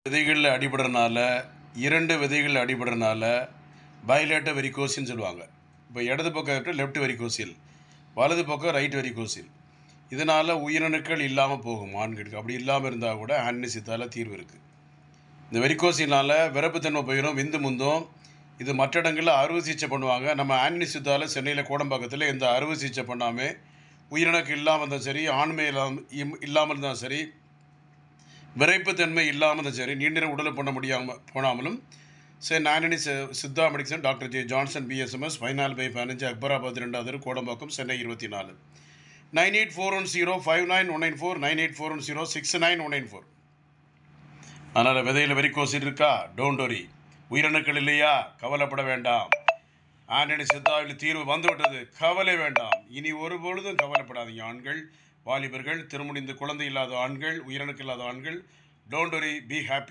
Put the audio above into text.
விதைகளில் அடிபடுறனால 2 விதைகள் அடிபடுறனால பைலேட்டர் வெரிகோசின்னு சொல்லுவாங்க. இப்போ இடது பக்கம் லெஃப்ட் வெரிகோசில், வலது பக்கம் ரைட் வெரிகோசில். இதனால் உயிரணுக்கள் இல்லாமல் போகும் ஆண்களுக்கு. அப்படி இல்லாமல் இருந்தால் கூட ஆன்டிசித்தால தீர்வு இருக்குது. இந்த வெரிகோசினால் விரப்புத்தன்மை போயிடும், விந்து முந்தும். இது மற்ற இடங்களில் அறுவை சிகிச்சை பண்ணுவாங்க. நம்ம ஆன்டிசித்தால சென்னையில் கோடம்பாக்கத்தில் எந்த அறுவை சிகிச்சை பண்ணாமல் உயிரிணுக்கு இல்லாமல் இருந்தாலும் சரி, ஆண்மை இல்லாமல் இருந்தாலும் சரி, விரைப்புத்தன்மை இல்லாமல் இருந்தாலும் சரி, நீண்ட நேரம் உடலை பண்ண முடியாமல் போனாமலும் saint Antony Siddha medicine doctor J Johnson BSMS 14/15 Akbarabad 2வது கோடம்பாக்கம் சென்னை 24. 9841059194 9841069194. அதனால் விதையில் வெரிகோசில் இருக்கா? Don't worry. உயிரணுக்கள் இல்லையா? கவலைப்பட வேண்டாம். ஆண்டனி சித்தாவில் தீர்வு வந்துவிட்டது, கவலை வேண்டாம். இனி ஒருபொழுதும் கவலைப்படாதீங்க. ஆண்கள், வாலிபர்கள், திருமணிந்து குழந்தை இல்லாத ஆண்கள், உயிரணுக்கள் இல்லாத ஆண்கள், டோன்ட் வரி, பி ஹாப்பி.